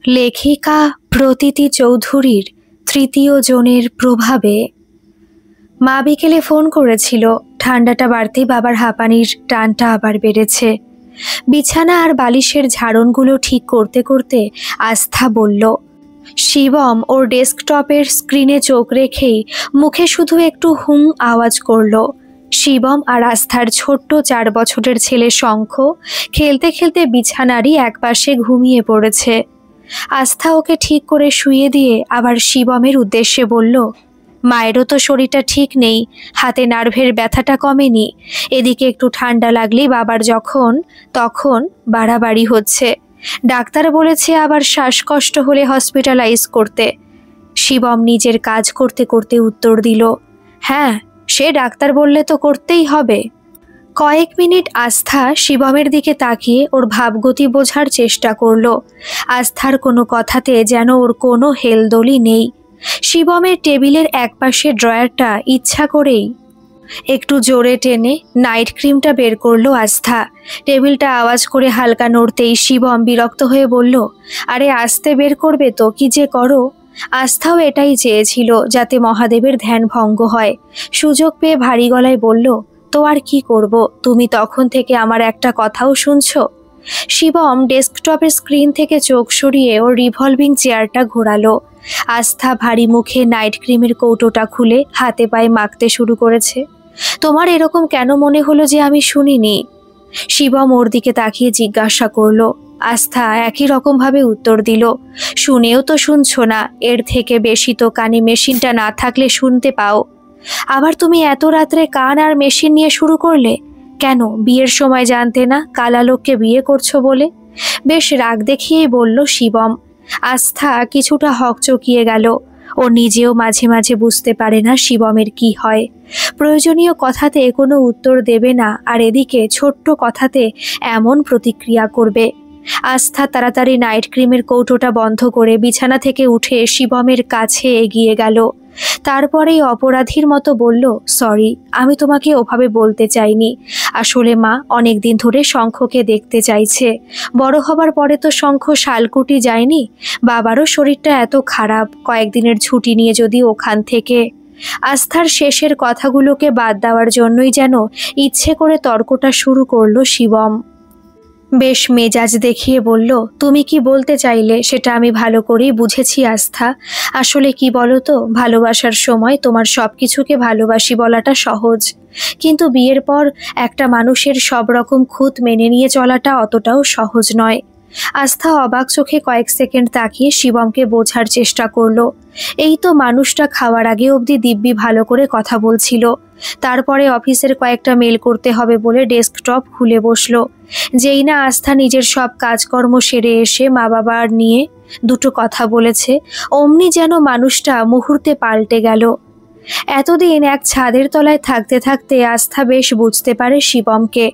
লেখিকা প্রতীতি চৌধুরীর তৃতীয় জনের প্রভাবে। মা বিকেলে ফোন করেছিল। ঠান্ডাটা বাড়তেই বাবার হাঁপানির টানটা আবার বেড়েছে। বিছানা আর বালিশের ঝাড়নগুলো ঠিক করতে করতে আস্থা বলল, শিবম ওর ডেস্কটপের স্ক্রিনে চোখ রেখেই মুখে শুধু একটু হুম আওয়াজ করল। শিবম আর আস্থার ছোট্ট 4 বছরের ছেলে শঙ্খ খেলতে খেলতে বিছানারই একপাশে ঘুমিয়ে পড়েছে। আস্থা ওকে ঠিক করে শুইয়ে দিয়ে আবার শিবমের উদ্দেশ্যে বলল, মায়েরও তো শরীরটা ঠিক নেই, হাতে নার্ভের ব্যথাটা কমেনি, এদিকে একটু ঠান্ডা লাগলেই বাবার তখন বাড়াবাড়ি হচ্ছে। ডাক্তার বলেছে আবার শ্বাসকষ্ট হলে হসপিটালাইজ করতে। শিবম নিজের কাজ করতে করতে উত্তর দিল, হ্যাঁ সে ডাক্তার বললে তো করতেই হবে। কয়েক মিনিট আস্থা শিবমের দিকে তাকিয়ে ওর ভাবগতি বোঝার চেষ্টা করল। আস্থার কোনো কথাতে যেন ওর কোনো হেলদোলই নেই। শিবমের টেবিলের একপাশে ড্রয়ারটা ইচ্ছা করেই একটু জোরে টেনে নাইট ক্রিমটা বের করলো আস্থা। টেবিলটা আওয়াজ করে হালকা নড়তেই শিবম বিরক্ত হয়ে বলল, আরে আস্তে বের করবে তো, কি যে করো। আস্থাও এটাই চেয়েছিল, যাতে মহাদেবের ধ্যান ভঙ্গ হয়। সুযোগ পেয়ে ভারী গলায় বলল, তো আর কি করব, তুমি তখন থেকে আমার একটা কথাও শুনছো। শিবম ডেস্কটপের স্ক্রিন থেকে চোখ সরিয়ে ওর রিভলভিং চেয়ারটা ঘোরালো। আস্থা ভারী মুখে নাইট ক্রিমের কৌটোটা খুলে হাতে পায়ে মাখতে শুরু করেছে। তোমার এরকম কেন মনে হলো যে আমি শুনিনি? শিবম ওর দিকে তাকিয়ে জিজ্ঞাসা করলো। আস্থা একই রকমভাবে উত্তর দিল, শুনেও তো শুনছো না, এর থেকে বেশি তো কানে মেশিনটা না থাকলে শুনতে পাও। আবার তুমি এত রাত্রে কান আর মেশিন নিয়ে শুরু করলে কেন? বিয়ের সময় জানতে না কালা লোককে বিয়ে করছো বলে? বেশ রাগ দেখিয়েই বলল শিবম। আস্থা কিছুটা হকচকিয়ে গেল। ও নিজেও মাঝে মাঝে বুঝতে পারে না শিবমের কি হয়। প্রয়োজনীয় কথাতে কোনো উত্তর দেবে না, আর এদিকে ছোট্ট কথাতে এমন প্রতিক্রিয়া করবে। আস্থা তাড়াতাড়ি নাইট ক্রিমের কৌটোটা বন্ধ করে বিছানা থেকে উঠে শিবমের কাছে এগিয়ে গেল। তারপরেই অপরাধীর মতো বলল, সরি, আমি তোমাকে ওভাবে বলতে চাইনি। আসলে মা অনেক দিন ধরে শঙ্খকে দেখতে চাইছে। বড় হবার পরে তো শঙ্খ শালকুটি যায়নি। বাবারও শরীরটা এত খারাপ, কয়েকদিনের ছুটি নিয়ে যদি ওখান থেকে। আস্থার শেষের কথাগুলোকে বাদ দেওয়ার জন্যই যেন ইচ্ছে করে তর্কটা শুরু করলো শিবম। বেশ মেজাজ দেখিয়ে বলল, তুমি কি বলতে চাইলে সেটা আমি ভালো করেই বুঝেছি আস্থা। আসলে কি বলো তো, ভালোবাসার সময় তোমার সব কিছুকে ভালোবাসি বলাটা সহজ, কিন্তু বিয়ের পর একটা মানুষের সব রকম খুঁত মেনে নিয়ে চলাটা অতটাও সহজ নয়। আস্থা অবাক চোখে কয়েক সেকেন্ড তাকিয়ে শিবমকে বোঝার চেষ্টা করলো। এই তো মানুষটা খাওয়ার আগে অবধি দিব্যি ভালো করে কথা বলছিল, তারপরে অফিসের কয়েকটা মেল করতে হবে বলে ডেস্কটপ খুলে বসলো। যেই না আস্থা নিজের সব কাজকর্ম সেরে এসে মা বাবার নিয়ে দুটো কথা বলেছে, অমনি যেন মানুষটা মুহূর্তে পাল্টে গেল। এতদিন এক ছাদের তলায় থাকতে থাকতে আস্থা বেশ বুঝতে পারে শিবমকে।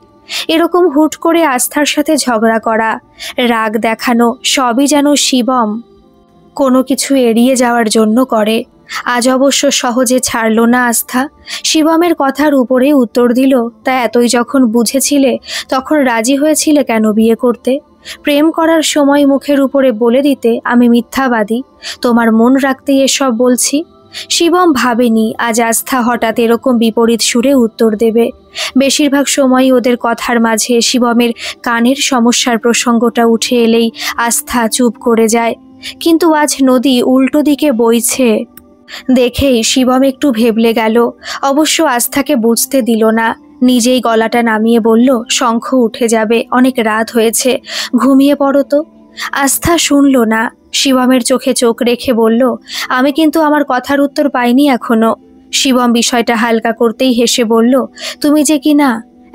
এরকম হুট করে আস্থার সাথে ঝগড়া করা, রাগ দেখানো, সবই যেন শিবম কোনো কিছু এড়িয়ে যাওয়ার জন্য করে। আজ অবশ্য সহজে ছাড়ল না আস্থা। শিবমের কথার উপরে উত্তর দিল, তা এতই যখন বুঝেছিলে তখন রাজি হয়েছিলে কেন বিয়ে করতে? প্রেম করার সময় মুখের উপরে বলে দিতে আমি মিথ্যাবাদী, তোমার মন রাখতেই এসব বলছি। শিবম ভাবেনি আজ আস্থা হঠাৎ এরকম বিপরীত সুরে উত্তর দেবে। বেশিরভাগ সময়ই ওদের কথার মাঝে শিবমের কানের সমস্যার প্রসঙ্গটা উঠে এলেই আস্থা চুপ করে যায়। কিন্তু আজ নদী উল্টো দিকে বইছে দেখেই শিবম একটু ভেবলে গেল। অবশ্য আস্থাকে বুঝতে দিল না, নিজেই গলাটা নামিয়ে বলল, শঙ্খ উঠে যাবে, অনেক রাত হয়েছে, ঘুমিয়ে পড়ো তো। আস্থা শুনল না। শিবমের চোখে চোখ রেখে বলল, আমি কিন্তু আমার কথার উত্তর পাইনি এখনো। শিবম বিষয়টা হালকা করতেই হেসে বলল, তুমি যে কি না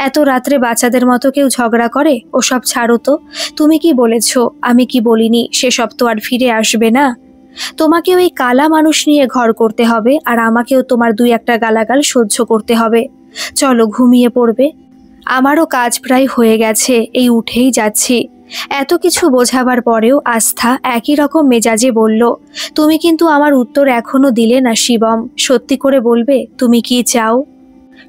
এত রাত্রে বাচ্চাদের মতো কেউ ঝগড়া করে, ওসব ছাড়ো তো। তুমি কি বলেছ, আমি কি বলিনি, সেসব তো আর ফিরে আসবে না। তোমাকে ওই কালা মানুষ নিয়ে ঘর করতে হবে, আর আমাকেও তোমার 2-1 গালাগাল সহ্য করতে হবে। চলো ঘুমিয়ে পড়বে, আমারও কাজ প্রায় হয়ে গেছে, এই উঠেই যাচ্ছি। এত কিছু বোঝাবার পরেও আস্থা একই রকম মেজাজে বলল, তুমি কিন্তু আমার উত্তর এখনো দিলে না শিবম, সত্যি করে বলবে তুমি কি চাও?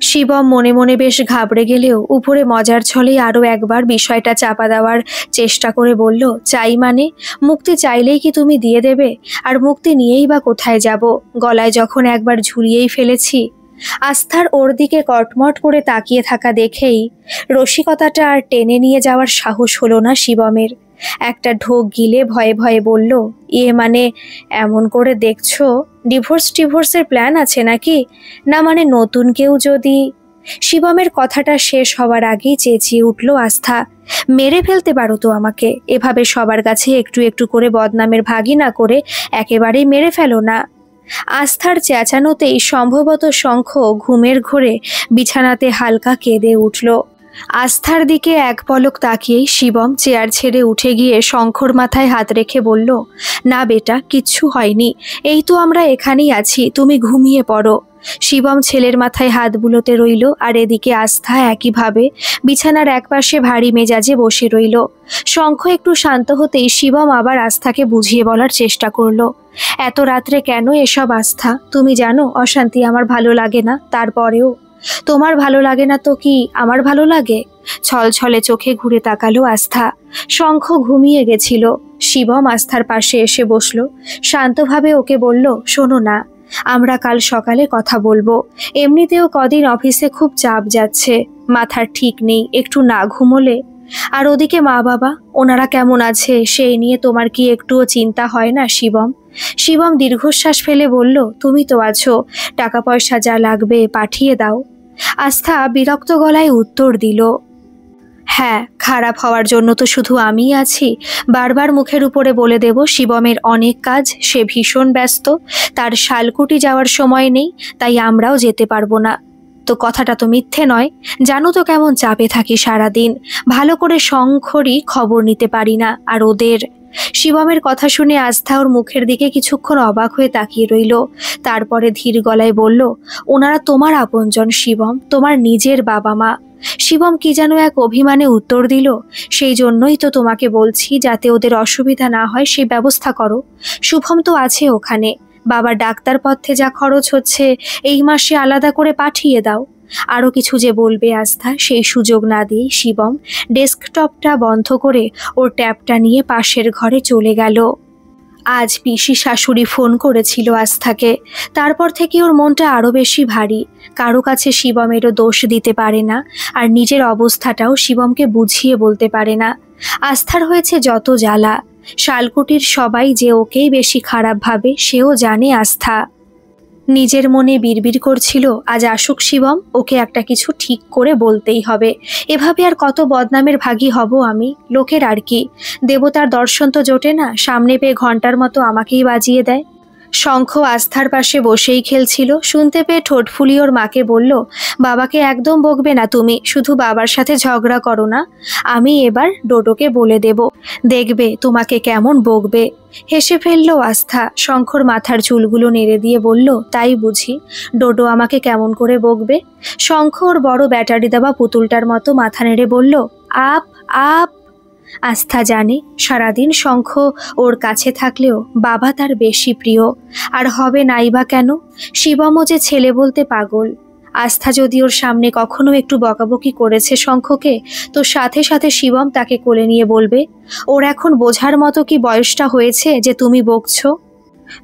শিবম মনে মনে বেশ ঘাবড়ে গেলেও উপরে মজার ছলেই আরও একবার বিষয়টা চাপা দেওয়ার চেষ্টা করে বলল, চাই মানে? মুক্তি চাইলেই কি তুমি দিয়ে দেবে? আর মুক্তি নিয়েই বা কোথায় যাব? গলায় যখন একবার ঝুলিয়েই ফেলেছি। আস্থার ওর দিকে কটমট করে তাকিয়ে থাকা দেখেই রসিকতাটা আর টেনে নিয়ে যাওয়ার সাহস হলো না শিবমের। একটা ঢোক গিলে ভয়ে ভয়ে বলল, মানে এমন করে দেখছো? ডিভোর্সের প্ল্যান আছে নাকি? না মানে নতুন কেউ যদি? শিবমের কথাটা শেষ হওয়ার আগেই চেঁচিয়ে উঠল আস্থা, মেরে ফেলতে পারো তো আমাকে। এভাবে সবার কাছে একটু একটু করে বদনামের ভাগী না করে একেবারেই মেরে ফেলো না। আস্থার চেঁচানোতেই সম্ভবত শঙ্খ ঘুমের ঘোরে বিছানাতে হালকা কেঁদে উঠল। আস্থার দিকে এক পলক তাকিয়েই শিবম চেয়ার ছেড়ে উঠে গিয়ে শঙ্খর মাথায় হাত রেখে বলল, না বেটা, কিচ্ছু হয়নি, এই তো আমরা এখানেই আছি, তুমি ঘুমিয়ে পড়ো। শিবম ছেলের মাথায় হাত বুলোতে রইল, আর এদিকে আস্থা একইভাবে বিছানার একপাশে ভারী মেজাজে বসে রইল। শঙ্খ একটু শান্ত হতেই শিবম আবার আস্থাকে বুঝিয়ে বলার চেষ্টা করলো, এত রাত্রে কেন এসব আস্থা? তুমি জানো অশান্তি আমার ভালো লাগে না, তারপরেও? তোমার ভালো লাগে না তো কি আমার ভালো লাগে? ছলছলে চোখে ঘুরে তাকালো আস্থা। শঙ্খ ঘুমিয়ে গেছিল। শিবম আস্থার পাশে এসে বসলো, শান্তভাবে ওকে বলল, শোনো না, আমরা কাল সকালে কথা বলবো। এমনিতেও কদিন অফিসে খুব চাপ যাচ্ছে, মাথার ঠিক নেই, একটু না ঘুমোলে? আর ওদিকে মা বাবা, ওনারা কেমন আছে সেই নিয়ে তোমার কি একটুও চিন্তা হয় না শিবম? শিবম দীর্ঘশ্বাস ফেলে বলল, তুমি তো আছো, টাকা পয়সা যা লাগবে পাঠিয়ে দাও। আস্থা বিরক্ত গলায় উত্তর দিল, হ্যাঁ, খারাপ হওয়ার জন্য তো শুধু আমিই আছি। বারবার মুখের উপরে বলে দেব শিবমের অনেক কাজ, সে ভীষণ ব্যস্ত, তার শালকুটি যাওয়ার সময় নেই, তাই আমরাও যেতে পারবো না। তো কথাটা তো মিথ্যে নয়, জানো তো কেমন চাপে থাকি সারাদিন, ভালো করে শঙ্খরই খবর নিতে পারি না। আর ওদের। শিবমের কথা শুনে আস্থা ওর মুখের দিকে কিছুক্ষণ অবাক হয়ে তাকিয়ে রইল, তারপরে ধীর গলায় বলল, ওনারা তোমার আপনজন শিবম, তোমার নিজের বাবা মা। শিবম কি যেন এক অভিমানে উত্তর দিল, সেই জন্যই তো তোমাকে বলছি, যাতে ওদের অসুবিধা না হয় সেই ব্যবস্থা করো। শুভম তো আছে ওখানে, বাবার ডাক্তার পথ্যে যা খরচ হচ্ছে এই মাসে আলাদা করে পাঠিয়ে দাও। আরও কিছু যে বলবে আস্থা, সেই সুযোগ না দিয়ে শিবম ডেস্কটপটা বন্ধ করে ওর ট্যাবটা নিয়ে পাশের ঘরে চলে গেল। আজ পিসি শাশুড়ি ফোন করেছিল আস্থাকে, তারপর থেকে ওর মনটা আরও বেশি ভারী। কারো কাছে শিবমেরও দোষ দিতে পারে না, আর নিজের অবস্থাটাও শিবমকে বুঝিয়ে বলতে পারে না। আস্থার হয়েছে যত জ্বালা, শালকুটির সবাই যে ওকেই বেশি খারাপ ভাবে সেও জানে আস্থা। নিজের মনে বিড়বিড় করছিল, আজ আসুক শিবম, ওকে একটা কিছু ঠিক করে বলতেই হবে। এভাবে আর কত বদনামের ভাগী হব আমি, লোকের আর কি। দেবতার দর্শন তো জোটে না, সামনে পেয়ে ঘন্টার মতো আমাকেই বাজিয়ে দেয়। শঙ্খ আস্থার পাশে বসেই খেলছিল, শুনতে পেয়ে ঠোঁট ফুলিয়ে ওর মাকে বলল, বাবাকে একদম বকবে না তুমি, শুধু বাবার সাথে ঝগড়া করো না। আমি এবার ডোডোকে বলে দেব, দেখবে তোমাকে কেমন বকবে। হেসে ফেললো আস্থা। শঙ্খর মাথার চুলগুলো নেড়ে দিয়ে বলল, তাই বুঝি, ডোডো আমাকে কেমন করে বকবে? শঙ্খ ওর বড় ব্যাটারি দেওয়া পুতুলটার মতো মাথা নেড়ে বলল, আপ আপ। আস্থা জানে সারাদিন শঙ্খ ওর কাছে থাকলেও বাবা তার বেশি প্রিয়, আর হবে নাই বা কেন? শিবমও যে ছেলে বলতে পাগল। আস্থা যদি ওর সামনে কখনো একটু বকাবকি করেছে শঙ্খকে, তো সাথে সাথে শিবম তাকে কোলে নিয়ে বলবে, ওর এখন বোঝার মতো কি বয়সটা হয়েছে যে তুমি বকছো?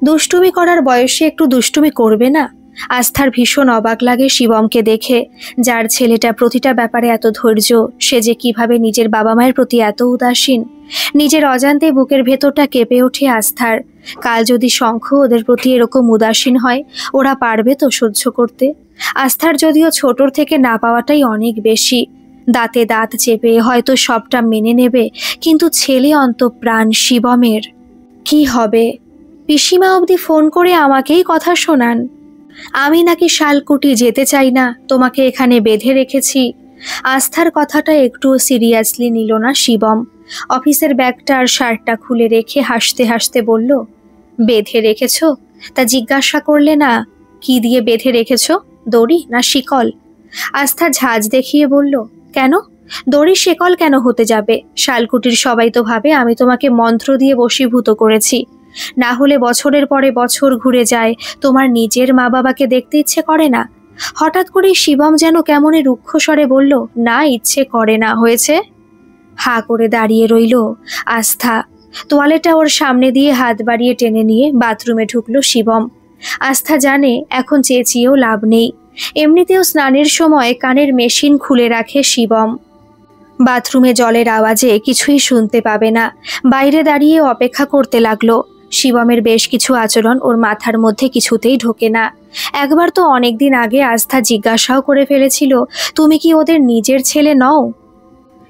দুষ্টুমি করার বয়সে একটু দুষ্টুমি করবে না? আস্থার ভীষণ অবাক লাগে শিবমকে দেখে, যার ছেলেটা প্রতিটা ব্যাপারে এত ধৈর্য, সে যে কিভাবে নিজের বাবা মায়ের প্রতি এত উদাসীন। নিজের অজান্তে বুকের ভেতরটা কেঁপে ওঠে আস্থার। কাল যদি শঙ্খ ওদের প্রতি এরকম উদাসীন হয়, ওরা পারবে তো সহ্য করতে? আস্থার যদিও ছোটর থেকে না পাওয়াটাই অনেক বেশি, দাঁতে দাঁত চেপে হয়তো সবটা মেনে নেবে, কিন্তু ছেলে অন্তঃপ্রাণ শিবমের। কি হবে? পিসিমা অবধি ফোন করে আমাকেই কথা শোনান, আমি নাকি শালকুটি যেতে চাই না, তোমাকে এখানে বেঁধে রেখেছি। আস্থার কথাটা একটুও সিরিয়াসলি নিল না শিবম। অফিসের ব্যাগটা আর শার্টটা খুলে রেখে হাসতে হাসতে বলল, বেঁধে রেখেছ? তা জিজ্ঞাসা করলে না, কি দিয়ে বেঁধে রেখেছ, দড়ি না শিকল? আস্থা ঝাঁজ দেখিয়ে বলল, কেন দড়ি শিকল কেন হতে যাবে? শালকুটির সবাই তো ভাবে আমি তোমাকে মন্ত্র দিয়ে বশীভূত করেছি। না হলে বছরের পরে বছর ঘুরে যায়, তোমার নিজের মা বাবাকে দেখতে ইচ্ছে করে না? হঠাৎ করেই শিবম যেন কেমন রুক্ষ স্বরে বলল, না, ইচ্ছে করে না, হয়েছে। হা করে দাঁড়িয়ে রইল আস্থা। তোয়ালেটা ওর সামনে দিয়ে হাত বাড়িয়ে টেনে নিয়ে বাথরুমে ঢুকলো শিবম। আস্থা জানে এখন চেঁচিয়েও লাভ নেই, এমনিতেও স্নানের সময় কানের মেশিন খুলে রাখে শিবম। বাথরুমে জলের আওয়াজে কিছুই শুনতে পাবে না, বাইরে দাঁড়িয়ে অপেক্ষা করতে লাগলো। শিবমের বেশ কিছু আচরণ ওর মাথার মধ্যে কিছুতেই ঢোকে না। একবার তো অনেকদিন আগে আস্থা জিজ্ঞাসাও করে ফেলেছিল, তুমি কি ওদের নিজের ছেলে নও?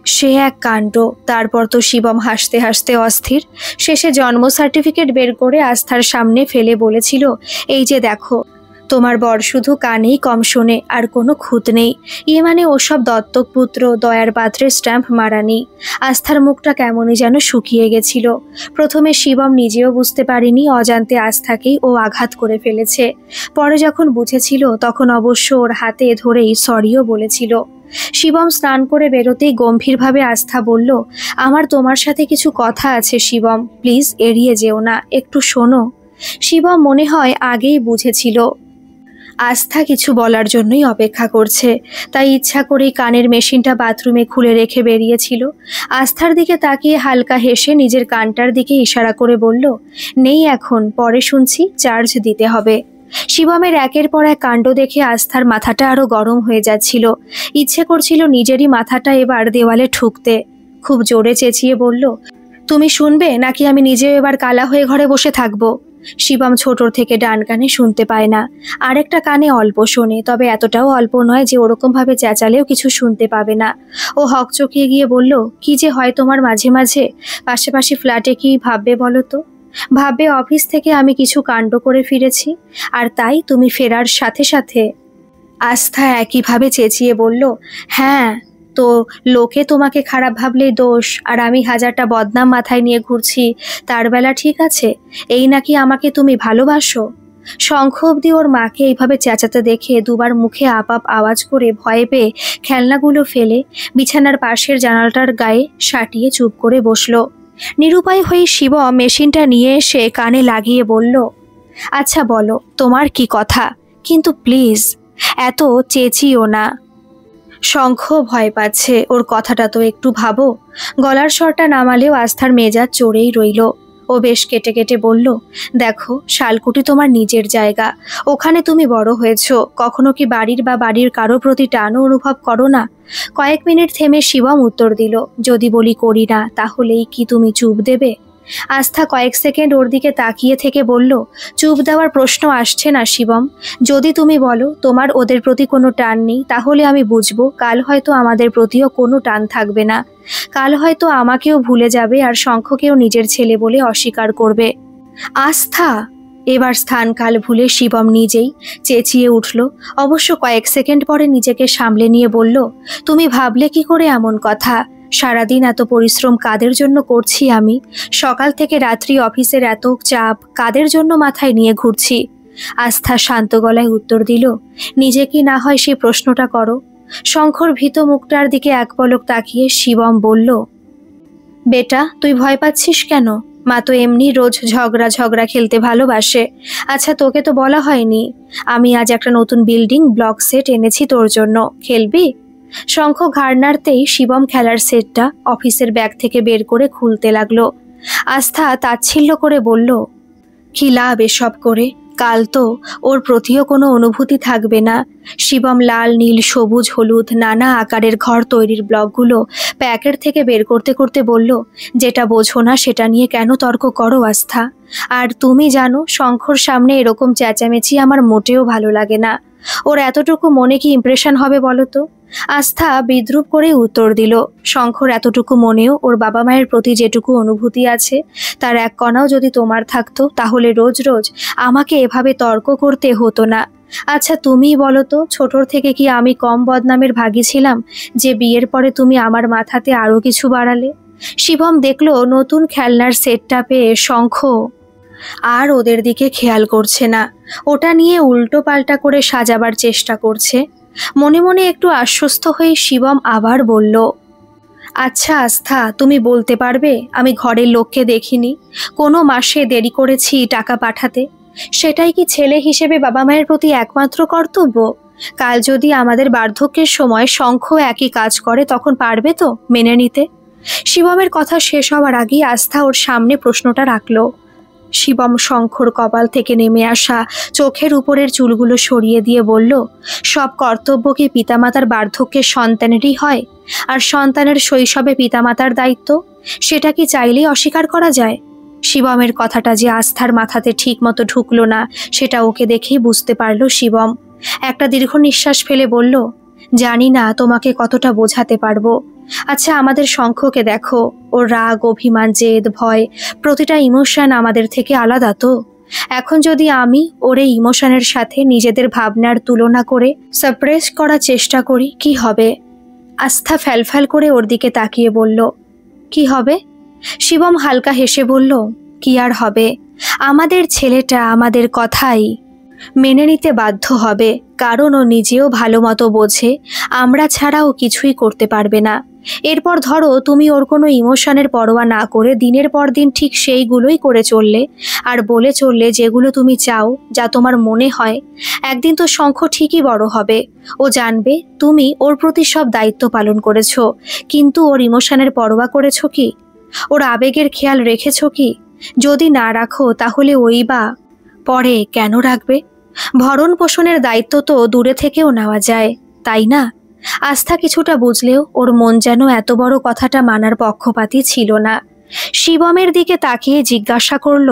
সে এক কাণ্ড। তারপর তো শিবম হাসতে হাসতে অস্থির। শেষে জন্ম সার্টিফিকেট বের করে আস্থার সামনে ফেলে বলেছিল, এই যে দেখো, তোমার বর শুধু কানেই কম শোনে, আর কোনো খুঁত নেই। মানে ওসব দত্তক পুত্র দয়ার পাত্রে স্ট্যাম্প মারা নেই। আস্থার মুখটা কেমনই যেন শুকিয়ে গেছিল। প্রথমে শিবম নিজেও বুঝতে পারেনি অজান্তে আস্থাকেই ও আঘাত করে ফেলেছে। পরে যখন বুঝেছিল তখন অবশ্য ওর হাতে ধরেই সরিও বলেছিল। শিবম স্নান করে বেরোতেই গম্ভীরভাবে আস্থা বলল, আমার তোমার সাথে কিছু কথা আছে শিবম, প্লিজ এড়িয়ে যেও না, একটু শোনো। শিবম মনে হয় আগেই বুঝেছিল আস্থা কিছু বলার জন্যই অপেক্ষা করছে, তাই ইচ্ছা করেই কানের মেশিনটা বাথরুমে খুলে রেখে বেরিয়েছিল। আস্থার দিকে তাকিয়ে হালকা হেসে নিজের কানটার দিকে ইশারা করে বলল, নেই এখন, পরে শুনছি, চার্জ দিতে হবে। শিবমের একের পর এক কাণ্ড দেখে আস্থার মাথাটা আরো গরম হয়ে যাচ্ছিল। ইচ্ছে করছিল নিজেরই মাথাটা এবার দেওয়ালে ঠুকতে। খুব জোরে চেঁচিয়ে বলল, তুমি শুনবে নাকি আমি নিজেও এবার কালা হয়ে ঘরে বসে থাকবো? শিবম ছোটর থেকে ডান কানে শুনতে পায় না, আরেকটা কানে অল্প শোনে, তবে এতটাও অল্প নয় যে ওরকম ভাবে চেঁচালেও কিছু শুনতে পাবে না। ও হকচকিয়ে গিয়ে বলল, কি যে হয় তোমার মাঝে মাঝে? পাশাপাশি ফ্ল্যাটে কি ভাববে বলো তো? ভাববে অফিস থেকে আমি কিছু কাণ্ড করে ফিরেছি, আর তাই তুমি ফেরার সাথে সাথে। আস্থা একইভাবে চেঁচিয়ে বলল, হ্যাঁ, তো লোকে তোমাকে খারাপ ভাবলেই দোষ, আর আমি হাজারটা বদনাম মাথায় নিয়ে ঘুরছি, তার বেলা ঠিক আছে? এই নাকি আমাকে তুমি ভালোবাসো? শঙ্খ অবধি ওর মাকে এইভাবে চেঁচাতে দেখে দুবার মুখে আপাপ আওয়াজ করে ভয়ে পেয়ে খেলনাগুলো ফেলে বিছানার পাশের জানালাটার গায়ে সাটিয়ে চুপ করে বসলো। নিরুপায় হয়ে শিব মেশিনটা নিয়ে এসে কানে লাগিয়ে বলল, আচ্ছা বলো, তোমার কি কথা, কিন্তু প্লিজ এত চেঁচিও না। শঙ্খ ভয় পাচ্ছে, ওর কথাটা তো একটু ভাবো। গলার স্বরটা নামালেও আস্থার মেজাজ চড়েই রইল। ও বেশ কেটে কেটে বলল, দেখো, শালকুটি তোমার নিজের জায়গা, ওখানে তুমি বড় হয়েছ, কখনো কি বাড়ির বা বাড়ির কারো প্রতি টানও অনুভব করো না? কয়েক মিনিট থেমে শিবম উত্তর দিল, যদি বলি করি না, তাহলেই কি তুমি চুপ দেবে? আস্থা কয়েক সেকেন্ড ওর দিকে তাকিয়ে থেকে বলল, চুপ দেওয়ার প্রশ্ন আসছে না শিবম। যদি তুমি বলো তোমার ওদের প্রতি কোনো টান নেই, তাহলে আমি বুঝবো কাল হয়তো আমাদের প্রতিও কোনো টান থাকবে না। কাল হয়তো আমাকেও ভুলে যাবে আর শঙ্খকেও নিজের ছেলে বলে অস্বীকার করবে। আস্থা! এবার স্থান কাল ভুলে শিবম নিজেই চেঁচিয়ে উঠল। অবশ্য কয়েক সেকেন্ড পরে নিজেকে সামলে নিয়ে বলল, তুমি ভাবলে কি করে এমন কথা? সারাদিন এত পরিশ্রম কাদের জন্য করছি আমি? সকাল থেকে রাত্রি অফিসের এত চাপ কাদের জন্য মাথায় নিয়ে ঘুরছি? আস্থা শান্ত গলায় উত্তর দিল, নিজে কি না হয় সেই প্রশ্নটা করো। শঙ্খর ভীত মুখটার দিকে এক পলক তাকিয়ে শিবম বলল, বেটা, তুই ভয় পাচ্ছিস কেন? মা তো এমনি রোজ ঝগড়া খেলতে ভালোবাসে। আচ্ছা, তোকে তো বলা হয়নি, আমি আজ একটা নতুন বিল্ডিং ব্লক সেট এনেছি তোর জন্য, খেলবি? শঙ্খ ঘাড় নাড়তেই শিবম খেলার সেটটা অফিসের ব্যাগ থেকে বের করে খুলতে লাগলো। আস্থা তাচ্ছিল্য করে বলল, কি লাভ এসব করে? কাল তো ওর প্রতিও কোনো অনুভূতি থাকবে না। শিবম লাল, নীল, সবুজ, হলুদ নানা আকারের ঘর তৈরির ব্লকগুলো প্যাকেট থেকে বের করতে করতে বলল, যেটা বোঝো না সেটা নিয়ে কেন তর্ক করো আস্থা? আর তুমি জানো, শঙ্খর সামনে এরকম চেঁচামেচি আমার মোটেও ভালো লাগে না। ওর এতটুকু মনে কি ইমপ্রেশন হবে বলো তো? আস্থা বিদ্রুপ করে উত্তর দিল, শঙ্খর এতটুকু মনেও ওর বাবা মায়ের প্রতি যেটুকু অনুভূতি আছে তার এক কণাও যদি তোমার থাকতো, তাহলে রোজ রোজ আমাকে এভাবে তর্ক করতে হতো না। আচ্ছা তুমিই বলো তো, ছোটর থেকে কি আমি কম বদনামের ভাগী ছিলাম যে বিয়ের পরে তুমি আমার মাথাতে আরো কিছু বাড়ালে? শিবম দেখলো নতুন খেলনার সেটটা পেয়ে শঙ্খ আর ওদের দিকে খেয়াল করছে না, ওটা নিয়ে উল্টো পাল্টা করে সাজাবার চেষ্টা করছে। মনে মনে একটু আশ্বস্ত হয়ে শিবম আবার বলল, আচ্ছা আস্থা, তুমি বলতে পারবে আমি ঘরের লোককে দেখিনি, কোনো মাসে দেরি করেছি টাকা পাঠাতে, সেটাই কি ছেলে হিসেবে বাবা মায়ের প্রতি একমাত্র কর্তব্য? কাল যদি আমাদের বার্ধক্যের সময় শঙ্খ একই কাজ করে তখন পারবে তো মেনে নিতে? শিবমের কথা শেষ হওয়ার আগেই আস্থা ওর সামনে প্রশ্নটা রাখল। শিবম শঙ্খর কপাল থেকে নেমে আসা চোখের উপরের চুলগুলো সরিয়ে দিয়ে বলল, সব কর্তব্য কি পিতামাতার বার্ধক্যের সন্তানেরই হয়? আর সন্তানের শৈশবে পিতামাতার দায়িত্ব, সেটা কি চাইলেই অস্বীকার করা যায়? শিবমের কথাটা যে আস্থার মাথাতে ঠিক মতো ঢুকলো না সেটা ওকে দেখেই বুঝতে পারল শিবম। একটা দীর্ঘ নিঃশ্বাস ফেলে বলল, জানি না তোমাকে কতটা বোঝাতে পারবো। আচ্ছা, আমাদের শঙ্খকে দেখো, ওর রাগ, অভিমান, জেদ, ভয়, প্রতিটা ইমোশন আমাদের থেকে আলাদা তো। এখন যদি আমি ওর এই ইমোশনের সাথে নিজেদের ভাবনার তুলনা করে সাপ্রেস করার চেষ্টা করি, কি হবে? আস্থা ফ্যালফ্যাল করে ওর দিকে তাকিয়ে বলল, কি হবে? শিবম হালকা হেসে বলল, কি আর হবে, আমাদের ছেলেটা আমাদের কথাই মেনে নিতে বাধ্য হবে, কারণ ও নিজেও ভালো মতো বোঝে আমরা ছাড়া ও কিছুই করতে পারবে না। এরপর ধরো তুমি ওর কোনো ইমোশনের পরোয়া না করে দিনের পর দিন ঠিক সেইগুলোই করে চললে আর বলে চললে যেগুলো তুমি চাও, যা তোমার মনে হয়, একদিন তো শঙ্খ ঠিকই বড় হবে। ও জানবে তুমি ওর প্রতি সব দায়িত্ব পালন করেছো, কিন্তু ওর ইমোশনের পরোয়া করেছো কি? ওর আবেগের খেয়াল রেখেছো কি? যদি না রাখো তাহলে ওই বা পরে কেন রাখবে? ভরণ পোষণের দায়িত্ব তো দূরে থেকেও নেওয়া যায়, তাই না? আস্থা কিছুটা বুঝলেও ওর মন যেন এত বড় কথাটা মানার পক্ষপাতী ছিল না। শিবমের দিকে তাকিয়ে জিজ্ঞাসা করল,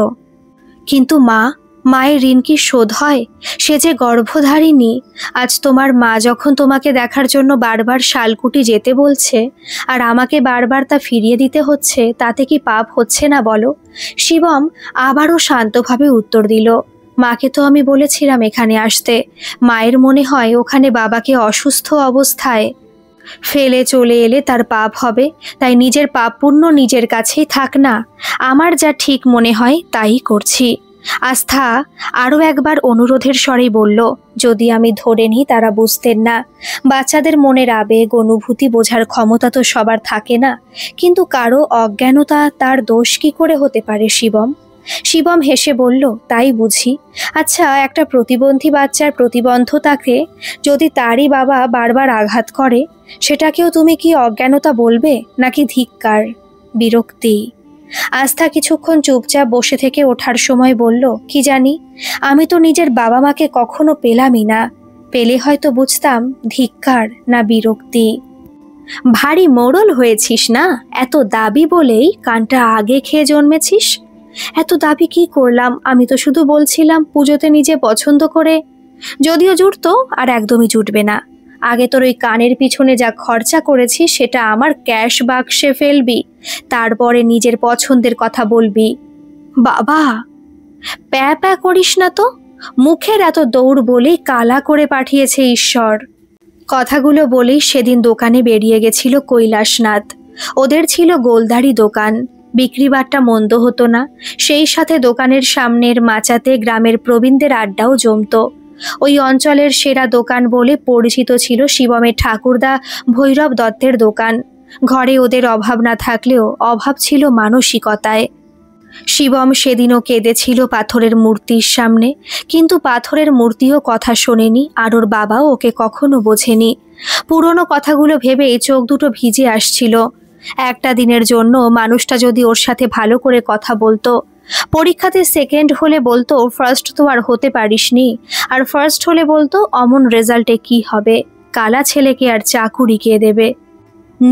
কিন্তু মা, মায়ের ঋণ কি শোধ হয়? সে যে গর্ভধারিণী। আজ তোমার মা যখন তোমাকে দেখার জন্য বারবার শালকুটি যেতে বলছে আর আমাকে বারবার তা ফিরিয়ে দিতে হচ্ছে, তাতে কি পাপ হচ্ছে না বলো? শিবম আবারও শান্তভাবে উত্তর দিল, মাকে তো আমি বলেছিলাম এখানে আসতে। মায়ের মনে হয় ওখানে বাবাকে অসুস্থ অবস্থায় ফেলে চলে এলে তার পাপ হবে, তাই নিজের পাপ পুণ্য নিজের কাছেই থাক না। আমার যা ঠিক মনে হয় তাই করছি। আস্থা আরও একবার অনুরোধের স্বরেই বলল, যদি আমি ধরে নিই তারা বুঝতেন না। বাচ্চাদের মনের আবেগ, অনুভূতি বোঝার ক্ষমতা তো সবার থাকে না, কিন্তু কারো অজ্ঞানতা তার দোষ কি করে হতে পারে শিবম? শিবম হেসে বলল, তাই বুঝি। আচ্ছা, একটা প্রতিবন্ধী বাচ্চার প্রতিবন্ধতাকে যদি তারই বাবা বারবার আঘাত করে, সেটাকেও তুমি কি অজ্ঞানতা বলবে, নাকি ধিক্কার, বিরক্তি? আস্থা কিছুক্ষণ চুপচাপ বসে থেকে ওঠার সময় বলল, কি জানি, আমি তো নিজের বাবা মাকে কখনো পেলামই না। পেলে হয়তো বুঝতাম ধিক্কার না বিরক্তি। ভারী মোড়ল হয়েছিস না, এত দাবি বলেই কানটা আগে খেয়ে জন্মেছিস। এত দাবি কি করলাম? আমি তো শুধু বলছিলাম পুজোতে নিজে পছন্দ করে। যদিও জুটতো, আর একদমই জুটবে না। আগে তোর ওই কানের পিছনে যা খরচা করেছি সেটা আমার ক্যাশ বাক্সে ফেলবি, তারপরে নিজের পছন্দের কথা বলবি। বাবা, প্যা প্যা করিস না তো, মুখের এত দৌড় বলেই কালা করে পাঠিয়েছে ঈশ্বর। কথাগুলো বলেই সেদিন দোকানে বেরিয়ে গেছিল কৈলাসনাথ। ওদের ছিল গোলদারি দোকান, বিক্রিবাট্টা মন্দ হতো না। সেই সাথে দোকানের সামনের মাচাতে গ্রামের প্রবীণদের আড্ডাও জমতো। ওই অঞ্চলের সেরা দোকান বলে পরিচিত ছিল শিবমের ঠাকুরদা ভৈরব দত্তের দোকান। ঘরে ওদের অভাব না থাকলেও অভাব ছিল মানসিকতায়। শিবম সেদিনও কেঁদেছিল পাথরের মূর্তির সামনে, কিন্তু পাথরের মূর্তিও কথা শোনেনি, আর ওর বাবাও ওকে কখনো বোঝেনি। পুরনো কথাগুলো ভেবেই চোখ দুটো ভিজে আসছিল। একটা দিনের জন্য মানুষটা যদি ওর সাথে ভালো করে কথা বলতো, পরীক্ষাতে সেকেন্ড হলে বলতো ফার্স্ট তো আর হতে পারিসনি, আর ফার্স্ট হলে বলতো অমন রেজাল্টে কি হবে, কালা ছেলেকে আর চাকুরি কে দেবে।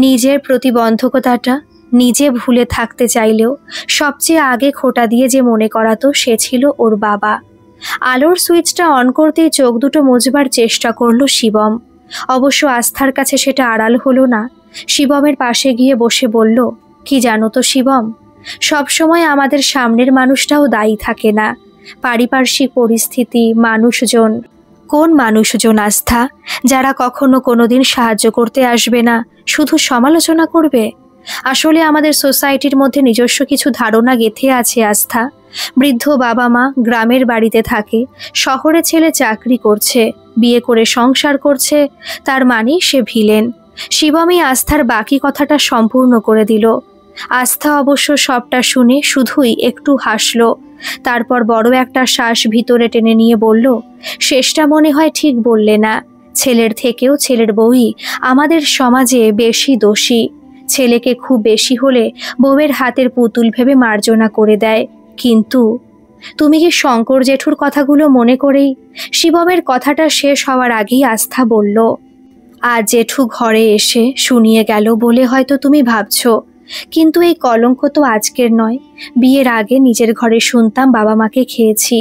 নিজের প্রতিবন্ধকতাটা নিজে ভুলে থাকতে চাইলেও সবচেয়ে আগে খোঁটা দিয়ে যে মনে করাতো সে ছিল ওর বাবা। আলোর সুইচটা অন করতেই চোখ দুটো মুছবার চেষ্টা করলো শিবম। অবশ্য আস্থার কাছে সেটা আড়াল হলো না। শিবমের পাশে গিয়ে বসে বলল, কি জানো তো শিবম, সবসময় আমাদের সামনের মানুষটাও দায়ী থাকে না। পারিপার্শ্বিক পরিস্থিতি, মানুষজন। কোন মানুষজন আস্থা, যারা কখনো কোনোদিন সাহায্য করতে আসবে না, শুধু সমালোচনা করবে? আসলে আমাদের সোসাইটির মধ্যে নিজস্ব কিছু ধারণা গেঁথে আছে আস্থা। বৃদ্ধ বাবা মা গ্রামের বাড়িতে থাকে, শহরে ছেলে চাকরি করছে, বিয়ে করে সংসার করছে, তার মানে সে ভিলেন। শিবমই আস্থার বাকি কথাটা সম্পূর্ণ করে দিল। আস্থা অবশ্য সবটা শুনে শুধুই একটু হাসল। তারপর বড় একটা শ্বাস ভিতরে টেনে নিয়ে বলল, শেষটা মনে হয় ঠিক বললে না। ছেলের থেকেও ছেলের বউই আমাদের সমাজে বেশি দোষী। ছেলেকে খুব বেশি হলে বউয়ের হাতের পুতুল ভেবে মার্জনা করে দেয়। কিন্তু তুমি কি শঙ্কর জেঠুর কথাগুলো মনে করেই? শিবমের কথাটা শেষ হওয়ার আগেই আস্থা বলল, আজ জেঠু ঘরে এসে শুনিয়ে গেল বলে হয়তো তুমি ভাবছো, কিন্তু এই কলঙ্ক তো আজকের নয়। বিয়ের আগে নিজের ঘরে শুনতাম বাবা মাকে খেয়েছি,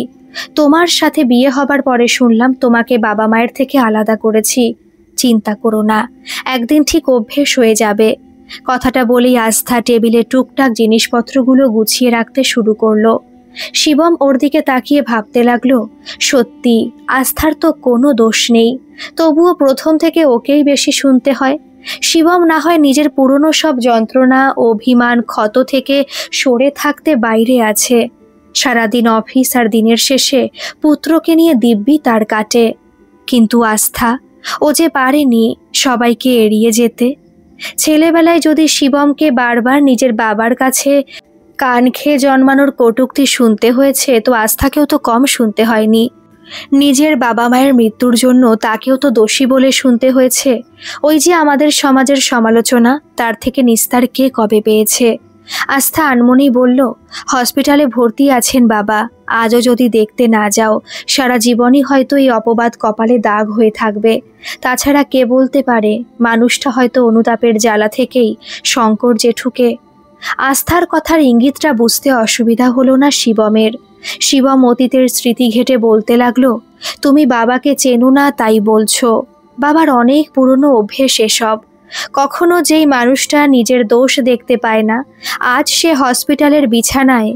তোমার সাথে বিয়ে হবার পরে শুনলাম তোমাকে বাবা মায়ের থেকে আলাদা করেছি। চিন্তা করো না, একদিন ঠিক অভ্যেস হয়ে যাবে। কথাটা বলেই আস্থা টেবিলে টুকটাক জিনিসপত্রগুলো গুছিয়ে রাখতে শুরু করলো। শিবম ওর দিকে তাকিয়ে ভাবতে লাগলো, সত্যি আস্থার তো কোনো দোষ নেই, তবুও প্রথম থেকে ওকেই বেশি শুনতে হয়। শিবম না হয় নিজের পুরনো সব যন্ত্রণা, অভিমান, ক্ষত থেকে সরে থাকতে বাইরে আছে। সারাদিন অফিস আর দিনের শেষে পুত্রকে নিয়ে দিব্যি তার কাটে। কিন্তু আস্থা, ও যে পারেনি সবাইকে এড়িয়ে যেতে। ছেলেবেলায় যদি শিবমকে বারবার নিজের বাবার কাছে কান খেয়ে জন্মানোর কটূক্তি শুনতে হয়েছে, তো আস্থাকেও তো কম শুনতে হয়নি। নিজের বাবা মায়ের মৃত্যুর জন্য তাকেও তো দোষী বলে শুনতে হয়েছে। ওই যে আমাদের সমাজের সমালোচনা, তার থেকে নিস্তার কে কবে পেয়েছে? আস্থা আনমনেই বলল, হসপিটালে ভর্তি আছেন বাবা, আজও যদি দেখতে না যাও সারা জীবনই হয়তো এই অপবাদ কপালে দাগ হয়ে থাকবে। তাছাড়া কে বলতে পারে, মানুষটা হয়তো অনুতাপের জ্বালা থেকেই শঙ্কর জেঠুকে। আস্থার কথার ইঙ্গিতটা বুঝতে অসুবিধা হলো না শিবমের। শিবম অতীতের স্মৃতি ঘেটে বলতে লাগলো, তুমি বাবাকে চেনো না তাই বলছো, বাবার অনেক পুরনো অভ্যেস এসব। কখনো যেই মানুষটা নিজের দোষ দেখতে পায় না, আজ সে হসপিটালের বিছানায়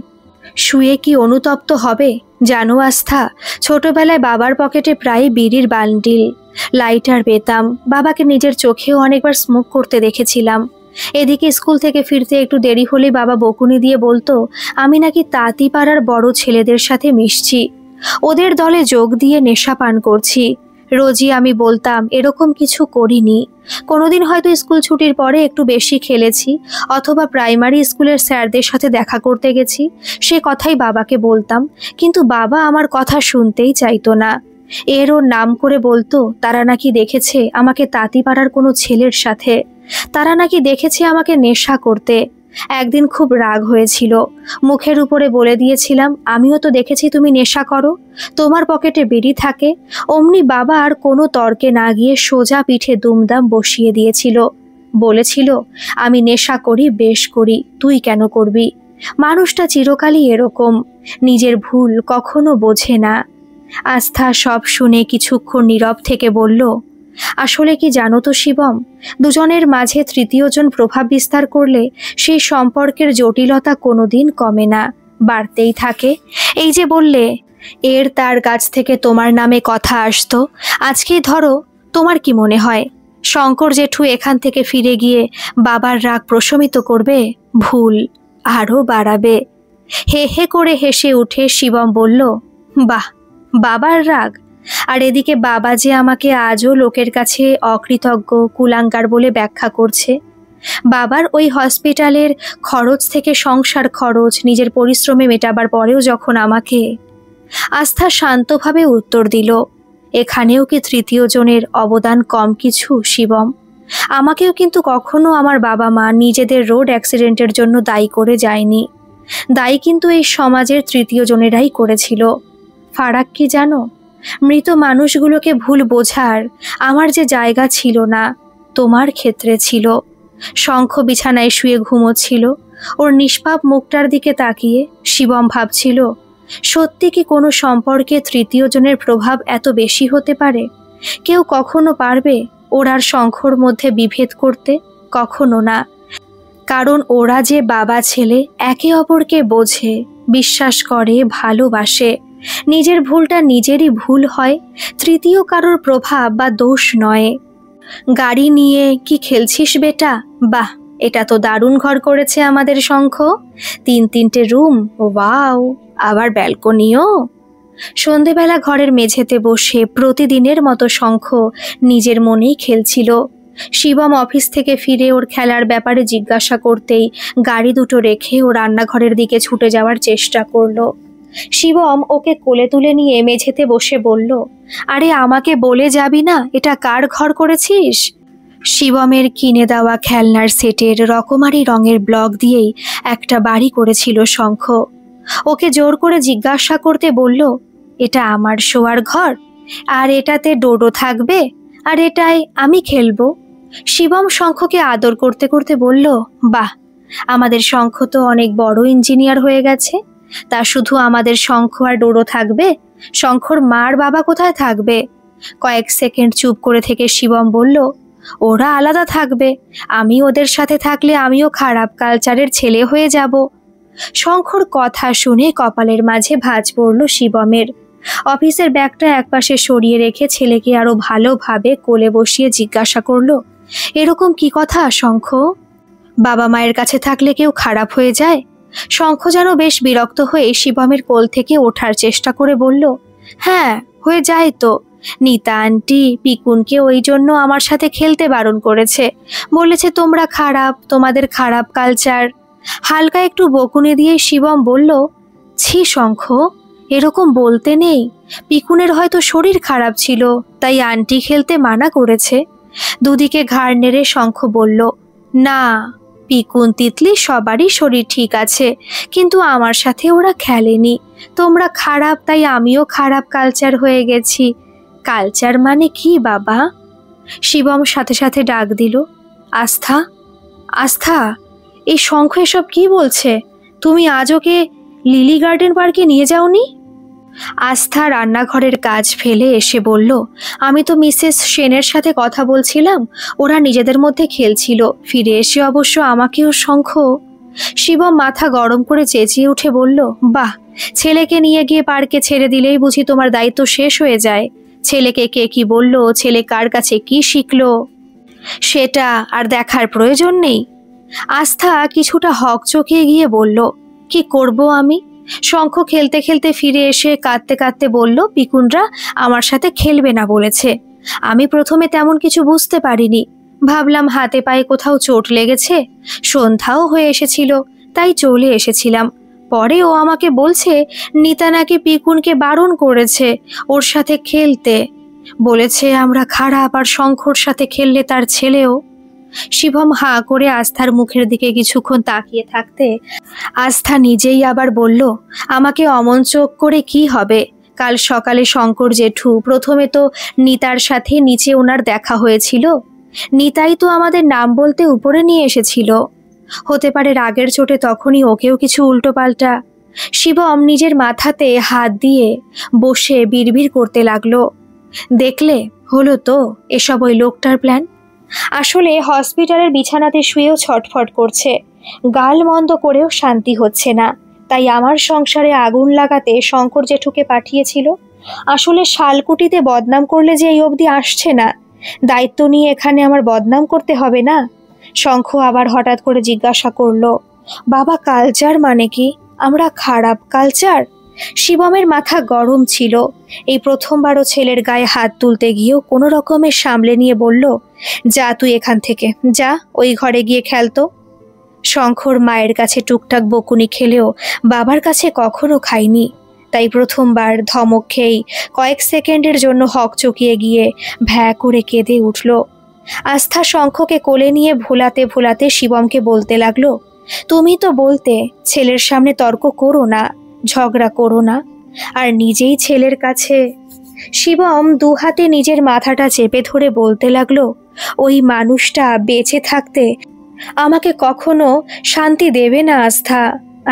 শুয়ে কি অনুতপ্ত হবে জানো আস্থা? ছোটবেলায় বাবার পকেটে প্রায় বিড়ির বান্ডিল, লাইটার পেতাম। বাবাকে নিজের চোখেও অনেকবার স্মোক করতে দেখেছিলাম। এদিকে স্কুল থেকে ফিরতে একটু দেরি হলে বাবা বকুনি দিয়ে বলতো আমি নাকি তাঁতিপাড়ার বড় ছেলেদের সাথে মিশছি, ওদের দলে যোগ দিয়ে নেশা পান করছি। রোজই আমি বলতাম এরকম কিছু করিনি। কোনোদিন হয়তো স্কুল ছুটির পরে একটু বেশি খেলেছি, অথবা প্রাইমারি স্কুলের স্যারদের সাথে দেখা করতে গেছি, সে কথাই বাবাকে বলতাম। কিন্তু বাবা আমার কথা শুনতেই চাইতো না। এর ওর নাম করে বলতো তারা নাকি দেখেছে আমাকে তাঁতিপাড়ার কোনো ছেলের সাথে, তারা নাকি দেখেছে আমাকে নেশা করতে। একদিন খুব রাগ হয়েছিল, মুখের উপরে বলে দিয়েছিলাম আমিও তো দেখেছি তুমি নেশা করো, তোমার পকেটে বিড়ি থাকে। অমনি বাবা আর কোনো তর্কে না গিয়ে সোজা পিঠে দুমদাম বসিয়ে দিয়েছিল। বলেছিল আমি নেশা করি, বেশ করি, তুই কেন করবি? মানুষটা চিরকালই এরকম, নিজের ভুল কখনো বোঝে না। আস্থা সব শুনে কিছুক্ষণ নীরব থেকে বলল, আসলে কি জানো তো শিবম, দুজনের মাঝে তৃতীয়জন প্রভাব বিস্তার করলে সেই সম্পর্কের জটিলতা কোনোদিন কমে না, বাড়তেই থাকে। এই যে বললে এর তার কাছ থেকে তোমার নামে কথা আসতো, আজকেই ধরো, তোমার কি মনে হয় শঙ্কর জেঠু এখান থেকে ফিরে গিয়ে বাবার রাগ প্রশমিত করবে? ভুল, আরও বাড়াবে। হে হে করে হেসে উঠে শিবম বলল, বাহ, বাবার রাগ? আর এদিকে বাবা যে আমাকে আজও লোকের কাছে অকৃতজ্ঞ, কুলাঙ্গার বলে ব্যাখ্যা করছে। বাবার ওই হসপিটালের খরচ থেকে সংসার খরচ নিজের পরিশ্রমে মেটাবার পরেও যখন আমাকে। আস্থা শান্তভাবে উত্তর দিল, এখানেও কি তৃতীয় জনের অবদান কম কিছু শিবম? আমাকেও কিন্তু কখনো আমার বাবা মা নিজেদের রোড অ্যাক্সিডেন্টের জন্য দায়ী করে যায়নি। দায়ী কিন্তু এই সমাজের তৃতীয় জনেরাই করেছিল। ফারাক কি জানো? মৃত মানুষগুলোকে ভুল বোঝার আমার যে জায়গা ছিল না, তোমার ক্ষেত্রে ছিল। শঙ্খ বিছানায় শুয়ে ঘুমোচ্ছিল, ওর নিষ্পাপ মুখটার দিকে তাকিয়ে শিবম ভাবছিল, সত্যি কি কোনো সম্পর্কে তৃতীয় জনের প্রভাব এত বেশি হতে পারে? কেউ কখনো পারবে ওর আর শঙ্খর মধ্যে বিভেদ করতে? কখনো না। কারণ ওরা যে বাবা ছেলে, একে অপরকে বোঝে, বিশ্বাস করে, ভালোবাসে। নিজের ভুলটা নিজেরই ভুল হয়, তৃতীয় কারোর প্রভাব বা দোষ নয়। গাড়ি নিয়ে কি খেলছিস বেটা? বাহ, এটা তো দারুণ ঘর করেছে আমাদের শঙ্খ, 3-3টে রুম, ওয়াও, আবার ব্যালকনিও। সন্ধেবেলা ঘরের মেঝেতে বসে প্রতিদিনের মতো শঙ্খ নিজের মনেই খেলছিল। শিবম অফিস থেকে ফিরে ওর খেলার ব্যাপারে জিজ্ঞাসা করতেই গাড়ি দুটো রেখে ও রান্নাঘরের দিকে ছুটে যাওয়ার চেষ্টা করলো। শিবম ওকে কোলে তুলে নিয়ে মেঝেতে বসে বলল, আরে আমাকে বলে যাবি না এটা কার ঘর করেছিস? শিবমের কিনে দেওয়া খেলনার সেটের রকমারি রঙের ব্লক দিয়েই একটা বাড়ি করেছিল শঙ্খ। ওকে জোর করে জিজ্ঞাসা করতে বলল, এটা আমার শোয়ার ঘর, আর এটাতে ডোডো থাকবে, আর এটাই আমি খেলবো। শিবম শঙ্খকে আদর করতে করতে বলল, বাহ, আমাদের শঙ্খ তো অনেক বড় ইঞ্জিনিয়ার হয়ে গেছে। তা শুধু আমাদের শঙ্খ আর ডোডো থাকবে? শঙ্খর মার বাবা কোথায় থাকবে? কয়েক সেকেন্ড চুপ করে থেকে শিবম বলল, ওরা আলাদা থাকবে। আমি ওদের সাথে থাকলে আমিও খারাপ কালচারের ছেলে হয়ে যাব। শঙ্খর কথা শুনে কপালের মাঝে ভাঁজ পড়ল শিবমের। অফিসের ব্যাগটা একপাশে সরিয়ে রেখে ছেলেকে আরো ভালোভাবে কোলে বসিয়ে জিজ্ঞাসা করলো, এরকম কি কথা শঙ্খ? বাবা মায়ের কাছে থাকলে কেউ খারাপ হয়ে যায়? শঙ্খ যেন বেশ বিরক্ত হয়ে শিবমের কোল থেকে ওঠার চেষ্টা করে বলল, হ্যাঁ হয়ে যায় তো। নিতা আন্টি পিকুনকে ওই জন্য আমার সাথে খেলতে বারণ করেছে, বলেছে তোমরা খারাপ, তোমাদের খারাপ কালচার। হালকা একটু বকুনি দিয়ে শিবম বলল, ছি শঙ্খ, এরকম বলতে নেই। পিকুনের হয়তো শরীর খারাপ ছিল, তাই আন্টি খেলতে মানা করেছে। দুদিকে ঘাড় নেড়ে শঙ্খ বলল, না, পিকুন তিতলি সবারই শরীর ঠিক আছে, কিন্তু আমার সাথে ওরা খেলেনি। তোমরা খারাপ, তাই আমিও খারাপ কালচার হয়ে গেছি। কালচার মানে কি বাবা? শিবম সাথে সাথে ডাক দিল, আস্থা। আস্থা, এই শঙ্খ এসব কি বলছে? তুমি আজ ওকে লিলি গার্ডেন পার্কে নিয়ে যাওনি? আস্থা রান্নাঘরের কাজ ফেলে এসে বলল, আমি তো মিসেস সেনের সাথে কথা বলছিলাম, ওরা নিজেদের মধ্যে খেলছিল। ফিরে এসে অবশ্য আমাকেও শঙ্খ। শিবম মাথা গরম করে চেঁচিয়ে উঠে বলল, বাহ, ছেলেকে নিয়ে গিয়ে পার্কে ছেড়ে দিলেই বুঝি তোমার দায়িত্ব শেষ হয়ে যায়? ছেলেকে কে কি বলল, ছেলে কার কাছে কি শিখলো, সেটা আর দেখার প্রয়োজন নেই? আস্থা কিছুটা হকচকিয়ে গিয়ে বলল, কি করব আমি? শঙ্খ খেলতে খেলতে ফিরে এসে কাঁদতে কাঁদতে বলল, পিকুনরা আমার সাথে খেলবে না বলেছে। আমি প্রথমে তেমন কিছু বুঝতে পারিনি, ভাবলাম হাতে পায়ে কোথাও চোট লেগেছে। সন্ধ্যাও হয়ে এসেছিল, তাই চলে এসেছিলাম। পরে ও আমাকে বলছে নিতা নাকি পিকুনকে বারণ করেছে ওর সাথে খেলতে, বলেছে আমরা খারাপ, আর শঙ্খর সাথে খেললে তার ছেলেও। শিবম হাঁ করে আস্থার মুখের দিকে কিছুক্ষণ তাকিয়ে থাকতে আস্থা নিজেই আবার বলল, আমাকে অমন চোখ করে কি হবে? কাল সকালে শঙ্কর জেঠু প্রথমে তো নিতার সাথে নিচে ওনার দেখা হয়েছিল। নিতাই তো আমাদের নাম বলতে উপরে নিয়ে এসেছিল। হতে পারে রাগের চোটে তখনই ওকেও কিছু উল্টোপাল্টা। শিবম নিজের মাথাতে হাত দিয়ে বসে বিড়বিড় করতে লাগলো, দেখলে হলো তো, এসব ওই লোকটার প্ল্যান। আসলে হসপিটালের বিছানাতে শুয়েও ছটফট করছে, গাল মন্দ করেও শান্তি হচ্ছে না, তাই আমার সংসারে আগুন লাগাতে শঙ্কর জেঠুকে পাঠিয়েছিল। আসলে শালকুটিতে বদনাম করলে যে এই অবধি আসছে না, দায়িত্ব নিয়ে এখানে আমার বদনাম করতে হবে না? শঙ্খ আবার হঠাৎ করে জিজ্ঞাসা করলো, বাবা কালচার মানে কি? আমরা খারাপ কালচার? শিবমের মাথা গরম ছিল। এই প্রথমবারও ছেলের গায়ে হাত তুলতে গিয়েও কোনো রকমের সামলে নিয়ে বলল, যা তুই এখান থেকে যা, ওই ঘরে গিয়ে খেলতো। শঙ্খর মায়ের কাছে টুকটাক বকুনি খেলেও বাবার কাছে কখনো খায়নি, তাই প্রথমবার ধমক খেয়েই কয়েক সেকেন্ডের জন্য হকচকিয়ে গিয়ে ভ্যা করে কেঁদে উঠল। আস্থা শঙ্খকে কোলে নিয়ে ভোলাতে ভোলাতে শিবমকে বলতে লাগলো, তুমি তো বলতে ছেলের সামনে তর্ক করো না, ঝগড়া করো না, আর নিজেই ছেলের কাছে। শিবম দু হাতে নিজের মাথাটা চেপে ধরে বলতে লাগলো, ওই মানুষটা বেঁচে থাকতে আমাকে কখনো শান্তি দেবে না আস্থা,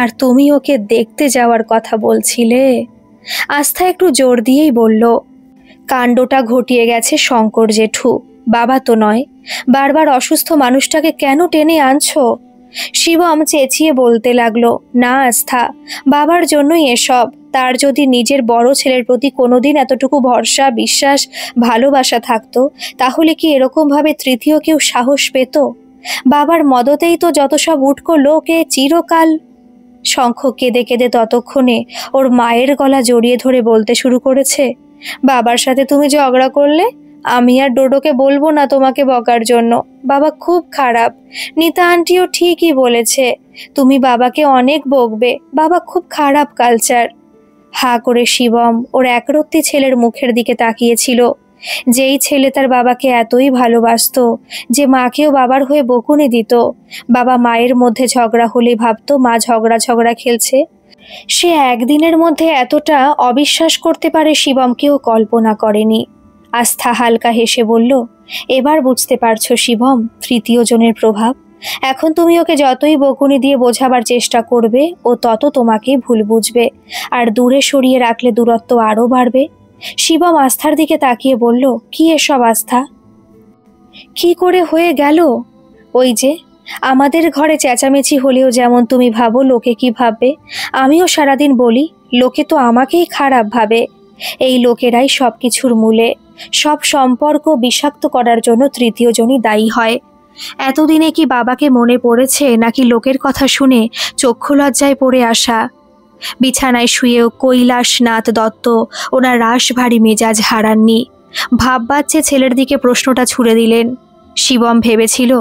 আর তুমি ওকে দেখতে যাওয়ার কথা বলছিলে। আস্থা একটু জোর দিয়েই বলল, কাণ্ডটা ঘটিয়ে গেছে শঙ্কর জেঠু, বাবা তো নয়। বারবার অসুস্থ মানুষটাকে কেন টেনে আনছো? শিবম চেঁচিয়ে বলতে লাগলো, না আস্থা, বাবার জন্যই এসব। তার যদি নিজের বড় ছেলের প্রতি কোনোদিন এতটুকু ভরসা, বিশ্বাস, ভালোবাসা থাকতো, তাহলে কি এরকমভাবে তৃতীয় কেউ সাহস পেত? বাবার মদতেই তো যত সব উটকো লোকে চিরকাল। শঙ্খ কেঁদে কেঁদে ততক্ষণে ওর মায়ের গলা জড়িয়ে ধরে বলতে শুরু করেছে, বাবার সাথে তুমি ঝগড়া করলে আমি আর ডোডোকে বলবো না তোমাকে বকার জন্য। বাবা খুব খারাপ, নিতা আন্টিও ঠিকই বলেছে, তুমি বাবাকে অনেক বকবে, বাবা খুব খারাপ কালচার। হা করে শিবম ওর একরত্তি ছেলের মুখের দিকে তাকিয়েছিল। যেই ছেলে তার বাবাকে এতই ভালোবাসতো যে মাকেও বাবার হয়ে বকুনি দিত। বাবা মায়ের মধ্যে ঝগড়া হলে ভাবতো মা ঝগড়া খেলছে। সে একদিনের মধ্যে এতটা অবিশ্বাস করতে পারে শিবমকেও কল্পনা করেনি। আস্থা হালকা হেসে বলল, এবার বুঝতে পারছো শিবম, তৃতীয় জনের প্রভাব। এখন তুমি ওকে যতই বকুনি দিয়ে বোঝাবার চেষ্টা করবে ও তত তোমাকে ভুল বুঝবে, আর দূরে সরিয়ে রাখলে দূরত্ব আরও বাড়বে। শিবম আস্থার দিকে তাকিয়ে বলল, কি এসব আস্থা? কি করে হয়ে গেল? ওই যে আমাদের ঘরে চেঁচামেচি হলেও যেমন তুমি ভাবো লোকে কি ভাববে, আমিও সারাদিন বলি লোকে তো আমাকেই খারাপ ভাবে। এই লোকেরাই সব কিছুর মূলে। সব সম্পর্ক বিষাক্ত করার জন্য তৃতীয় জনই দায়ী হয়। এতদিনে কি বাবাকে মনে পড়েছে, নাকি লোকের কথা শুনে চক্ষু লজ্জায় পড়ে আসা? বিছানায় শুয়েও কৈলাসনাথ দত্ত ওনার রাশভারী মেজাজ হারাননি। ভাব বাচ্চে ছেলের দিকে প্রশ্নটা ছুড়ে দিলেন। শিবম ভেবেছিল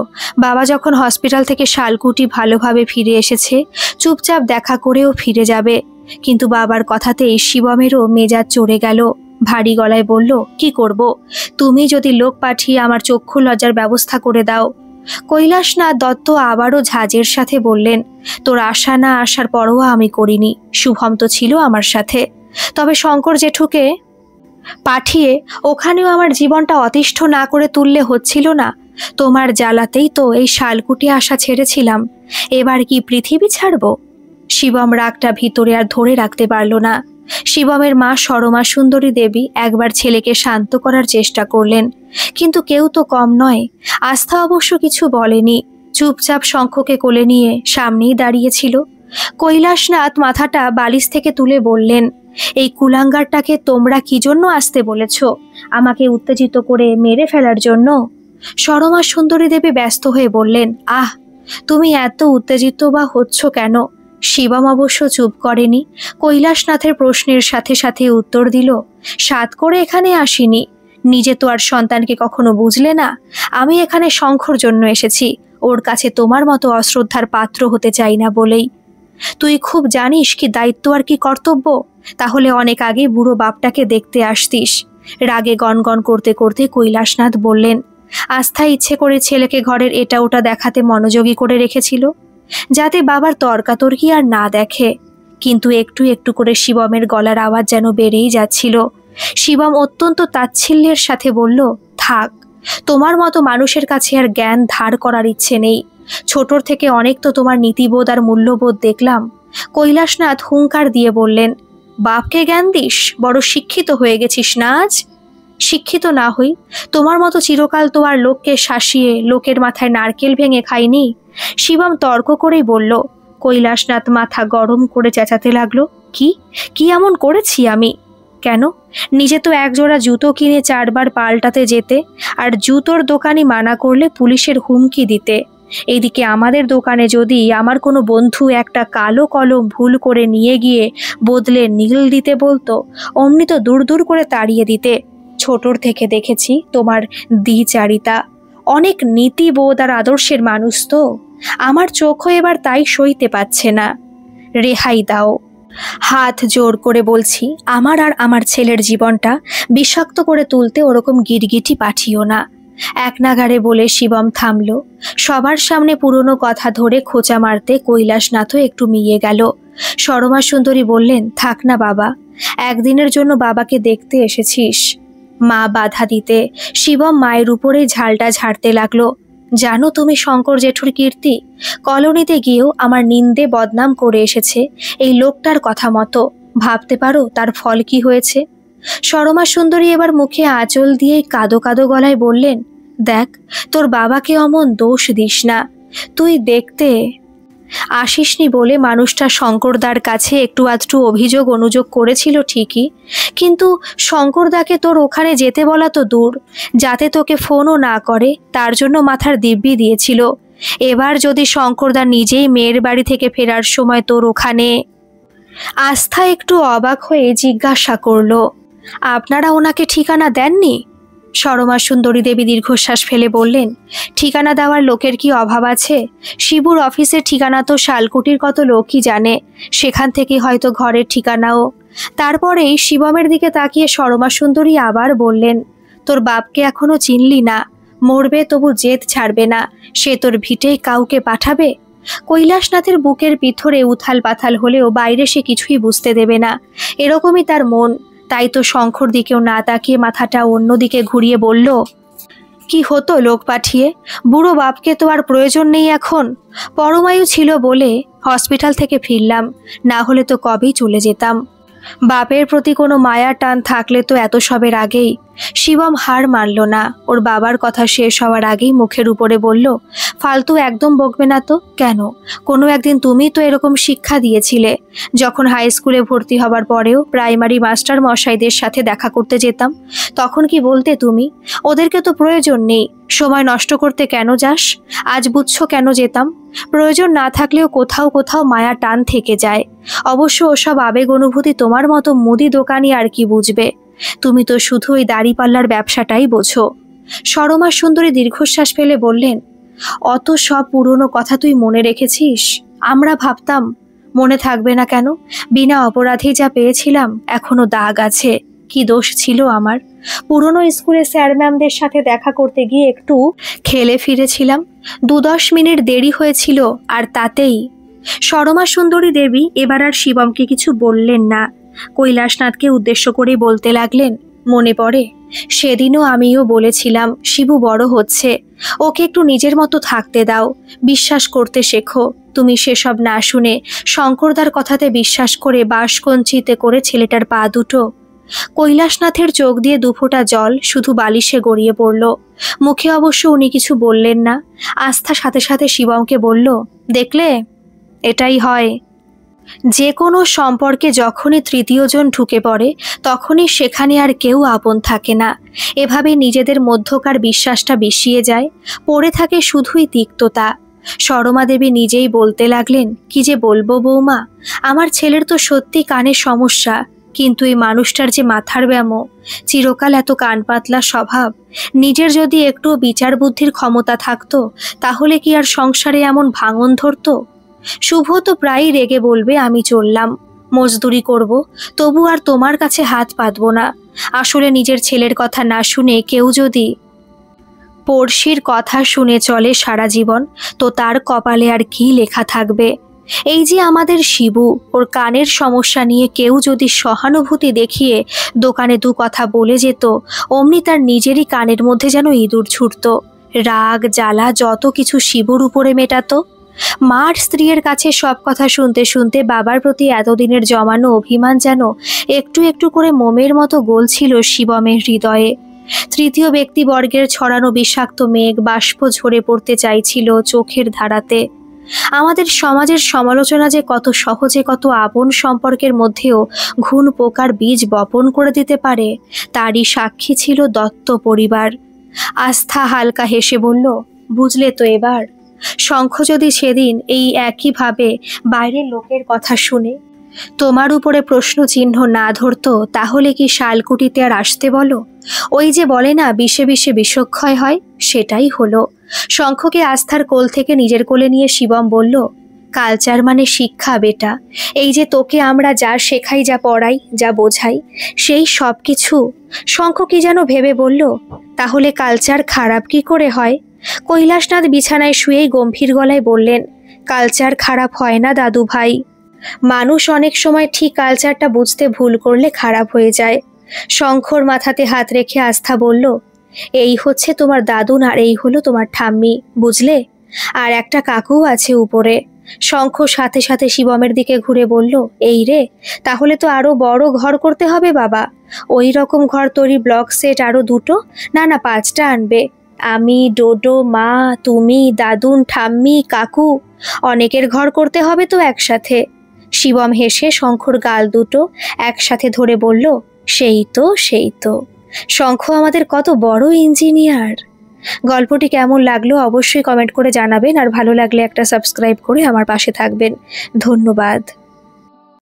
বাবা যখন হসপিটাল থেকে শালকুটি ভালোভাবে ফিরে এসেছে, চুপচাপ দেখা করেও ফিরে যাবে, কিন্তু বাবার কথাতেই শিবমেরও মেজাজ চড়ে গেল। ভারী গলায় বলল, কি করব? তুমি যদি লোক পাঠিয়ে আমার চক্ষু লজ্জার ব্যবস্থা করে দাও। কৈলাসনাথ দত্ত আবারও ঝাঁজের সাথে বললেন, তোর আশা না আসার পরোয়া আমি করিনি। শুভম তো ছিল আমার সাথে, তবে শঙ্কর জেঠুকে পাঠিয়ে ওখানেও আমার জীবনটা অতিষ্ঠ না করে তুললে হচ্ছিল না। তোমার জ্বালাতেই তো এই শালকুটি আশা ছেড়েছিলাম, এবার কি পৃথিবী ছাড়ব? শিবম রাগটা ভিতরে আর ধরে রাখতে পারল না। শিবমের মা সরমা সুন্দরী দেবী একবার ছেলেকে শান্ত করার চেষ্টা করলেন, কিন্তু কেউ তো কম নয়। আস্থা অবশ্য কিছু বলেনি, চুপচাপ শঙ্খকে কোলে নিয়ে সামনেই দাঁড়িয়েছিল। কৈলাসনাথ মাথাটা বালিশ থেকে তুলে বললেন, এই কুলাঙ্গারটাকে তোমরা কি জন্য আসতে বলেছ? আমাকে উত্তেজিত করে মেরে ফেলার জন্য? সরমা সুন্দরী দেবী ব্যস্ত হয়ে বললেন, আহ, তুমি এত উত্তেজিত বা হচ্ছ কেন? শিবম অবশ্য চুপ করেনি। কৈলাসনাথের প্রশ্নের সাথে সাথে উত্তর দিল, সাত করে এখানে আসিনি। নিজে তো আর সন্তানকে কখনো বুঝলে না। আমি এখানে শঙ্খর জন্য এসেছি, ওর কাছে তোমার মতো অশ্রদ্ধার পাত্র হতে চাই না বলেই। তুই খুব জানিস কি দায়িত্ব আর কি কর্তব্য? তাহলে অনেক আগে বুড়ো বাপটাকে দেখতে আসতিস। রাগে গনগন করতে করতে কৈলাসনাথ বললেন। আস্থা ইচ্ছে করে ছেলেকে ঘরের এটা ওটা দেখাতে মনোযোগী করে রেখেছিল, যাতে বাবার তর্কাতর্কি আর না দেখে। কিন্তু একটু একটু করে শিবমের গলার আওয়াজ যেন বেড়েই যাচ্ছিল। শিবম অত্যন্ত তাচ্ছিল্যের সাথে বলল, থাক, তোমার মতো মানুষের কাছে আর জ্ঞান ধার করার ইচ্ছে নেই। ছোটর থেকে অনেক তো তোমার নীতিবোধ আর মূল্যবোধ দেখলাম। কৈলাসনাথ হুঙ্কার দিয়ে বললেন, বাপকে জ্ঞান দিস? বড় শিক্ষিত হয়ে গেছিস না আজ? শিক্ষিত না হই, তোমার মতো চিরকাল তো আর লোককে শাসিয়ে লোকের মাথায় নারকেল ভেঙে খাইনি। শিবম তর্ক করেই বলল। কৈলাসনাথ মাথা গরম করে চেঁচাতে লাগলো, কি কি এমন করেছি আমি? কেন? নিজে তো একজোড়া জুতো কিনে 4 বার পাল্টাতে যেতে, আর জুতোর দোকানি মানা করলে পুলিশের হুমকি দিতে। এইদিকে আমাদের দোকানে যদি আমার কোনো বন্ধু একটা কালো কলম ভুল করে নিয়ে গিয়ে বদলে নীল দিতে বলতো, অমনি তো দূর দূর করে তাড়িয়ে দিতে। ছোটর থেকে দেখেছি তোমার দ্বিচারিতা, অনেক নীতিবোধ আর আদর্শের মানুষ তো। আমার চোখও এবার তাই সইতে পাচ্ছে না। রেহাই দাও। হাত জোর করে বলছি, আমার আর আমার ছেলের জীবনটা বিষাক্ত করে তুলতে ওরকম গিরগিটি পাঠিও না। এক নাগারে বলে শিবম থামল। সবার সামনে পুরনো কথা ধরে খোঁচা মারতে কৈলাসনাথও একটু মিয়ে গেল। সরমা সুন্দরী বললেন, থাক না বাবা, একদিনের জন্য বাবাকে দেখতে এসেছিস। মা বাধা দিতে শিবম মায়ের উপরেই ঝালটা ঝাড়তে লাগলো। জানো তুমি শঙ্কর জেঠুর কীর্তি? কলোনিতে গিয়েও আমার নিন্দে বদনাম করে এসেছে এই লোকটার কথা মতো। ভাবতে পারো তার ফল কি হয়েছে? সরমা সুন্দরী এবার মুখে আঁচল দিয়ে কাদো কাদো গলায় বললেন, দেখ, তোর বাবাকে অমন দোষ দিস না। তুই দেখতে আসিসনি বলে মানুষটা শঙ্করদার কাছে একটু আধটু অভিযোগ অনুযোগ করেছিল ঠিকই, কিন্তু শঙ্করদাকে তোর ওখানে যেতে বলা তো দূর, যাতে তোকে ফোনও না করে তার জন্য মাথার দিব্যি দিয়েছিল। এবার যদি শঙ্করদা নিজেই মেয়ের বাড়ি থেকে ফেরার সময় তোর ওখানে। আস্থা একটু অবাক হয়ে জিজ্ঞাসা করল, আপনারা ওনাকে ঠিকানা দেননি? সরমা সুন্দরী দেবী দীর্ঘশ্বাস ফেলে বললেন, ঠিকানা দেওয়ার লোকের কি অভাব আছে? শিবুর অফিসের ঠিকানা তো শালকুটির কত লোকই জানে, সেখান থেকে হয়তো ঘরের ঠিকানাও। তারপরেই শিবমের দিকে তাকিয়ে সরমা সুন্দরী আবার বললেন, তোর বাপকে এখনো চিনলি না? মরবে তবু জেদ ছাড়বে না। সে তোর ভিটেই কাউকে পাঠাবে? কৈলাসনাথের বুকের পিথরে উথাল পাথাল হলেও বাইরে সে কিছুই বুঝতে দেবে না, এরকমই তার মন। তাই তো শঙ্খর দিকেও না তাকিয়ে মাথাটা অন্যদিকে ঘুরিয়ে বলল, কি হতো লোক পাঠিয়ে? বুড়ো বাপকে তো আর প্রয়োজন নেই এখন। পরমায়ু ছিল বলে হসপিটাল থেকে ফিরলাম, না হলে তো কবেই চলে যেতাম। বাপের প্রতি কোনো মায়া টান থাকলে তো এত সবের আগেই। শিবম হার মানল না। ওর বাবার কথা শেষ হওয়ার আগেই মুখের উপরে বলল, ফালতু একদম বকবে না তো। কেন? কোনো একদিন তুমি তো এরকম শিক্ষা দিয়েছিলে। যখন হাই স্কুলে ভর্তি হবার পরেও প্রাইমারি মাস্টার মশাইদের সাথে দেখা করতে যেতাম, তখন কি বলতে তুমি, ওদেরকে তো প্রয়োজন নেই, সময় নষ্ট করতে কেন যাস? আজ বুঝছো কেন যেতাম? প্রয়োজন না থাকলেও কোথাও কোথাও মায়া টান থেকে যায়। অবশ্য ওসব আবেগ অনুভূতি তোমার মতো মুদি দোকানি আর কি বুঝবে। তুমি তো শুধু ওই দাড়িপাল্লার ব্যবসাটাই বোঝো। সরমা সুন্দরী দীর্ঘশ্বাস ফেলে বললেন, অত সব পুরনো কথা তুই মনে রেখেছিস? আমরা ভাবতাম মনে থাকবে না কেন? বিনা অপরাধেই যা পেয়েছিলাম এখনো দাগ আছে। কি দোষ ছিল আমার? পুরনো স্কুলে স্যার ম্যামদের সাথে দেখা করতে গিয়ে একটু খেলে ফিরেছিলাম, 2-10 মিনিট দেরি হয়েছিল, আর তাতেই। সরমা সুন্দরী দেবী এবার আর শিবমকে কিছু বললেন না। কৈলাসনাথকে উদ্দেশ্য করে বলতে লাগলেন, মনে পড়ে সেদিনও আমিও বলেছিলাম শিবু বড় হচ্ছে, ওকে একটু নিজের মতো থাকতে দাও, বিশ্বাস করতে শেখো। তুমি সেসব না শুনে শঙ্করদার কথাতে বিশ্বাস করে বাঁশকঞ্চিতে করে ছেলেটার পা দুটো। কৈলাসনাথের চোখ দিয়ে দুফোঁটা জল শুধু বালিশে গড়িয়ে পড়ল। মুখে অবশ্য উনি কিছু বললেন না। আস্থা সাথে সাথে শিবমকে বলল, দেখলে, এটাই হয়। যে কোনো সম্পর্কে যখনই তৃতীয় জন ঢুকে পড়ে তখনই সেখানে আর কেউ আপন থাকে না। এভাবে নিজেদের মধ্যকার বিশ্বাসটা বিষিয়ে যায়, পড়ে থাকে শুধুই তিক্ততা। সরমা দেবী নিজেই বলতে লাগলেন, কি যে বলবো বৌমা, আমার ছেলের তো সত্যি কানের সমস্যা, কিন্তু এই মানুষটার যে মাথার ব্যামো, চিরকাল এত কান পাতলা স্বভাব। নিজের যদি একটু বিচার বুদ্ধির ক্ষমতা থাকতো তাহলে কি আর সংসারে এমন ভাঙন ধরতো? শুভ তো প্রায়ই রেগে বলবে আমি চললাম, মজদুরি করব, তবু আর তোমার কাছে হাত পাতব না। আসলে নিজের ছেলের কথা না শুনে কেউ যদি পড়শির কথা শুনে চলে সারা জীবন, তো তার কপালে আর কি লেখা থাকবে? এই যে আমাদের শিবু, ওর কানের সমস্যা নিয়ে কেউ যদি সহানুভূতি দেখিয়ে দোকানে 2 কথা বলে যেত, অমনি তার নিজেরই কানের মধ্যে যেন ইঁদুর ছুটত। রাগ জ্বালা যত কিছু শিবুর উপরে মেটাতো। মার স্ত্রীর কাছে সব কথা শুনতে শুনতে বাবার প্রতি এতদিনের জমানো অভিমান যেন একটু একটু করে মোমের মতো গলছিল শিবমের হৃদয়ে। তৃতীয় ব্যক্তিবর্গের ছড়ানো বিষাক্ত মেঘ বাষ্প ঝরে পড়তে চাইছিল চোখের ধারাতে। আমাদের সমাজের সমালোচনা যে কত সহজে কত আপন সম্পর্কের মধ্যেও ঘুণ পোকার বীজ বপন করে দিতে পারে, তারই সাক্ষী ছিল দত্ত পরিবার। আস্থা হালকা হেসে বলল, বুঝলে তো এবার? শঙ্খ যদি সেদিন এই একইভাবে বাইরের লোকের কথা শুনে তোমার উপরে প্রশ্ন চিহ্ন না ধরতো, তাহলে কি শালকুটিতে আর আসতে বলো? ওই যে বলে না, বিষে বিষে বিষক্ষয় হয়, সেটাই হলো। শঙ্খকে আস্থার কোল থেকে নিজের কোলে নিয়ে শিবম বলল, কালচার মানে শিক্ষা বেটা। এই যে তোকে আমরা যা শেখাই, যা পড়াই, যা বোঝাই, সেই সব কিছু। শঙ্খ কি যেন ভেবে বলল, তাহলে কালচার খারাপ কি করে হয়? কৈলাসনাথ বিছানায় শুয়েই গম্ভীর গলায় বললেন, কালচার খারাপ হয় না দাদু ভাই। মানুষ অনেক সময় ঠিক কালচারটা বুঝতে ভুল করলে খারাপ হয়ে যায়। শঙ্খর মাথাতে হাত রেখে আস্থা বলল, এই হচ্ছে তোমার দাদুন আর এই হলো তোমার ঠাম্মি, বুঝলে? আর একটা কাকু আছে উপরে। শঙ্খ সাথে সাথে শিবমের দিকে ঘুরে বলল, এই রে, তাহলে তো আরো বড় ঘর করতে হবে বাবা। ওই রকম ঘর তৈরি ব্লক সেট আরো 2টো, না 5টা আনবে। আমি, ডোডো, মা, তুমি, দাদুন, ঠাম্মি, কাকু, অনেকের ঘর করতে হবে তো একসাথে। শিবম হেসে শঙ্খর গাল দুটো একসাথে ধরে বলল, সেই তো সেই তো, শঙ্খ আমাদের কত বড় ইঞ্জিনিয়ার। গল্পটি কেমন লাগলো অবশ্যই কমেন্ট করে জানাবেন, আর ভালো লাগলে একটা সাবস্ক্রাইব করে আমার পাশে থাকবেন। ধন্যবাদ।